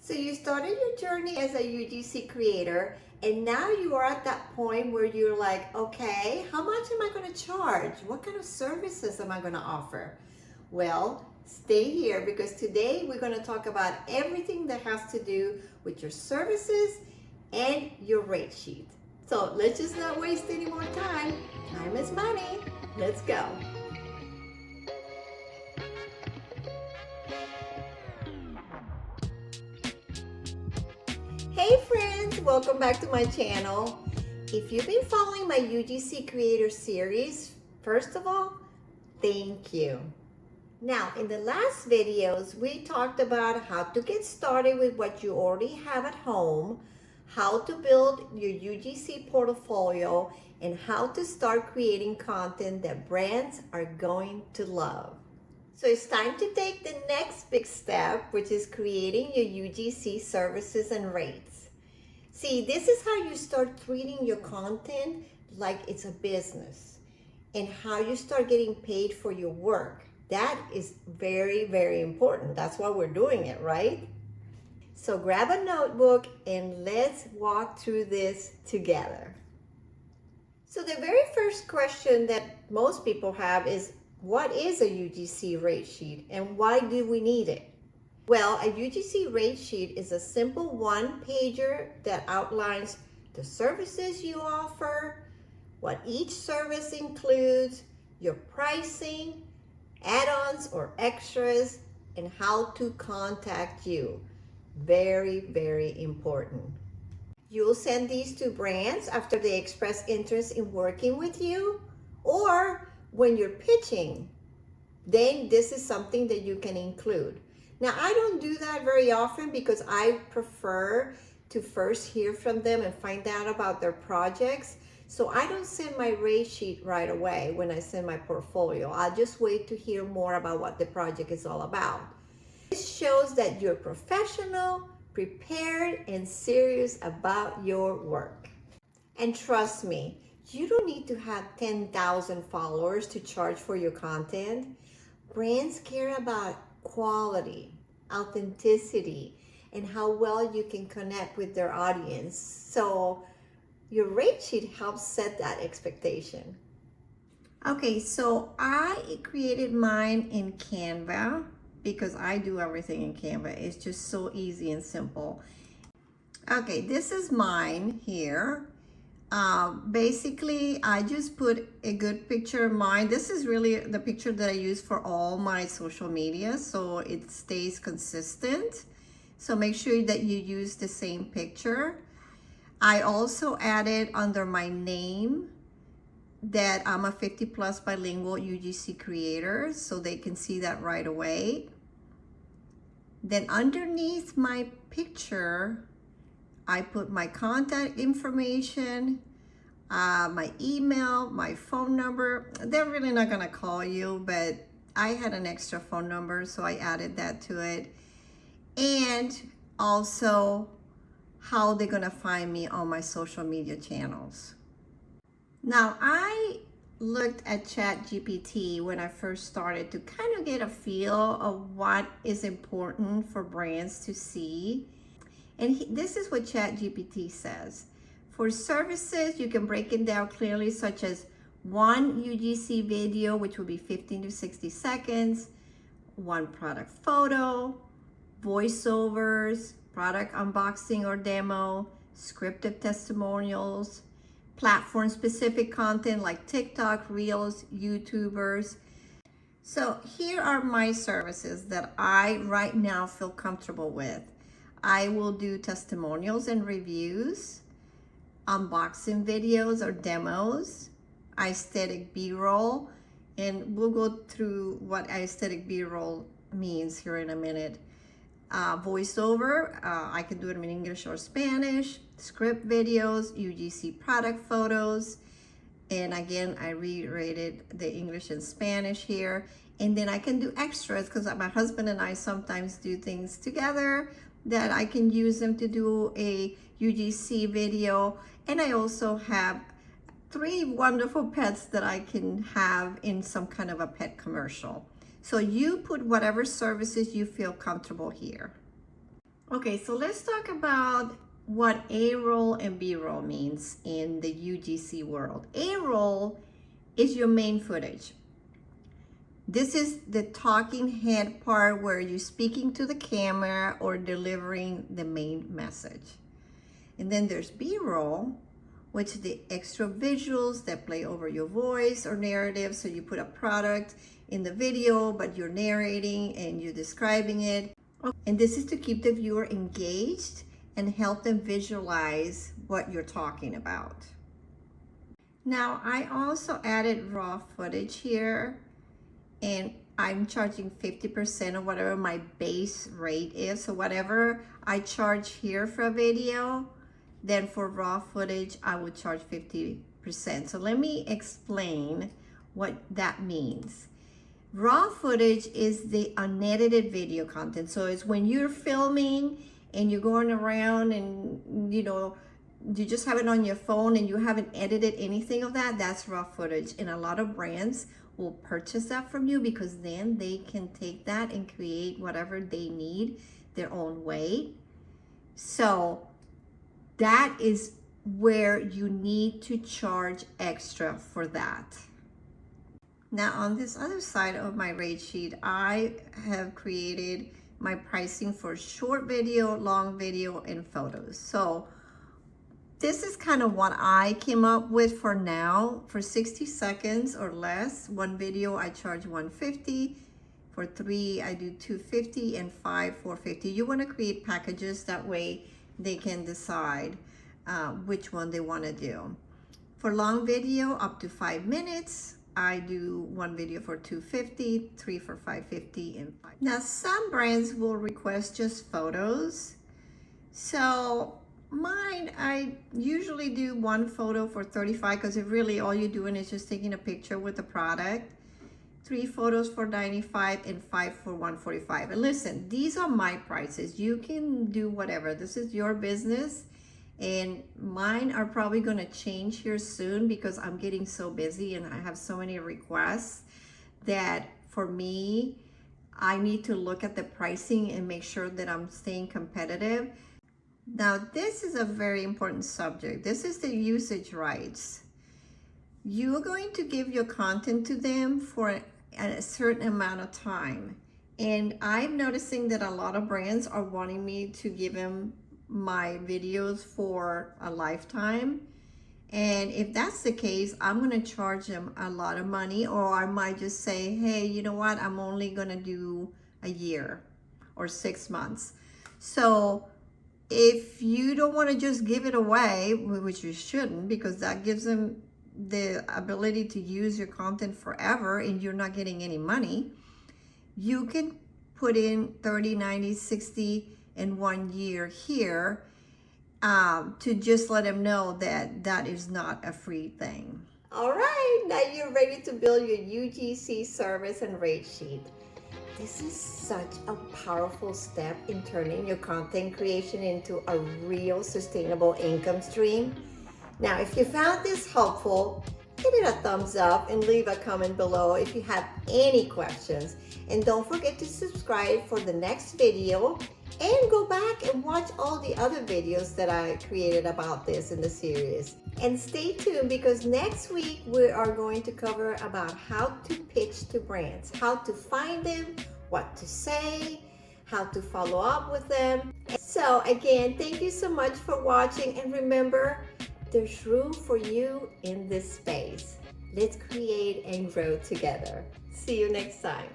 So you started your journey as a UGC creator, and now you are at that point where you're like, okay, how much am I going to charge? What kind of services am I going to offer? Well, stay here because today we're going to talk about everything that has to do with your services and your rate sheet. So let's just not waste any more time. Time is money. Let's go. Hey friends, welcome back to my channel. If you've been following my UGC Creator series, first of all, thank you. Now, in the last videos, we talked about how to get started with what you already have at home, how to build your UGC portfolio, and how to start creating content that brands are going to love. So it's time to take the next big step, which is creating your UGC services and rates. See, this is how you start treating your content like it's a business and how you start getting paid for your work. That is very, very important. That's why we're doing it, right? So grab a notebook and let's walk through this together. So the very first question that most people have is, what is a UGC rate sheet and why do we need it? Well, a UGC rate sheet is a simple one-pager that outlines the services you offer, what each service includes, your pricing, add-ons or extras, and how to contact you. Very, very important. You'll send these to brands after they express interest in working with you, or when you're pitching, then this is something that you can include. Now, I don't do that very often because I prefer to first hear from them and find out about their projects. So I don't send my rate sheet right away when I send my portfolio. I'll just wait to hear more about what the project is all about. This shows that you're professional, prepared, and serious about your work. And trust me, you don't need to have 10,000 followers to charge for your content. Brands care about quality, authenticity, and how well you can connect with their audience. So your rate sheet helps set that expectation. Okay, so I created mine in Canva because I do everything in Canva. It's just so easy and simple. Okay, this is mine here. Basically, I just put a good picture of mine. This is really the picture that I use for all my social media, so it stays consistent. So make sure that you use the same picture. I also added under my name that I'm a 50+ bilingual UGC creator, so they can see that right away. Then underneath my picture, I put my contact information, my email, my phone number. They're really not gonna call you, but I had an extra phone number, so I added that to it. And also how they're gonna find me on my social media channels. Now, I looked at ChatGPT when I first started to kind of get a feel of what is important for brands to see. And this is what ChatGPT says. For services, you can break it down clearly, such as one UGC video, which will be 15 to 60 seconds, one product photo, voiceovers, product unboxing or demo, scripted testimonials, platform-specific content like TikTok, Reels, YouTubers. So here are my services that I right now feel comfortable with. I will do testimonials and reviews, unboxing videos or demos, aesthetic B-roll, and we'll go through what aesthetic B-roll means here in a minute. Voiceover, I can do it in English or Spanish, script videos, UGC product photos, and again, I reiterated the English and Spanish here. And then I can do extras because my husband and I sometimes do things together that I can use them to do a UGC video. And I also have 3 wonderful pets that I can have in some kind of a pet commercial. So you put whatever services you feel comfortable here. Okay, so let's talk about what A-roll and B-roll means in the UGC world. A-roll is your main footage. This is the talking head part where you're speaking to the camera or delivering the main message. And then there's B-roll, which is the extra visuals that play over your voice or narrative. So you put a product in the video, but you're narrating and you're describing it. And this is to keep the viewer engaged and help them visualize what you're talking about. Now, I also added raw footage here, and I'm charging 50% of whatever my base rate is. So whatever I charge here for a video, then for raw footage, I would charge 50%. So let me explain what that means. Raw footage is the unedited video content. So it's when you're filming and you're going around and you just have it on your phone and you haven't edited anything of that, that's raw footage. And a lot of brands will purchase that from you because then they can take that and create whatever they need their own way. So that is where you need to charge extra for that. Now on this other side of my rate sheet, I have created my pricing for short video, long video, and photos. So this is kind of what I came up with for now. For 60 seconds or less, one video I charge $150. For 3, I do $250, and 5, $450. You want to create packages, that way they can decide which one they want to do. For long video, up to 5 minutes, I do one video for $250, 3 for $550, and 5. Now, some brands will request just photos. So mine, I usually do one photo for $35 because really all you're doing is just taking a picture with the product. 3 photos for $95 and 5 for $145. And listen, these are my prices. You can do whatever. This is your business. And mine are probably going to change here soon because I'm getting so busy and I have so many requests that for me, I need to look at the pricing and make sure that I'm staying competitive. Now, this is a very important subject. This is the usage rights. You're going to give your content to them for a certain amount of time. And I'm noticing that a lot of brands are wanting me to give them my videos for a lifetime. And if that's the case, I'm going to charge them a lot of money, or I might just say, hey, you know what? I'm only going to do a year or 6 months. So if you don't want to just give it away, which you shouldn't, because that gives them the ability to use your content forever and you're not getting any money, you can put in 30, 90, 60 in 1 year here to just let them know that that is not a free thing. All right, now you're ready to build your UGC service and rate sheet. This is such a powerful step in turning your content creation into a real sustainable income stream. Now, if you found this helpful, give it a thumbs up and leave a comment below if you have any questions. And don't forget to subscribe for the next video and go back and watch all the other videos that I created about this in the series. And stay tuned because next week we are going to cover about how to pitch to brands, how to find them, what to say, how to follow up with them. So again, thank you so much for watching, and remember, there's room for you in this space. Let's create and grow together. See you next time.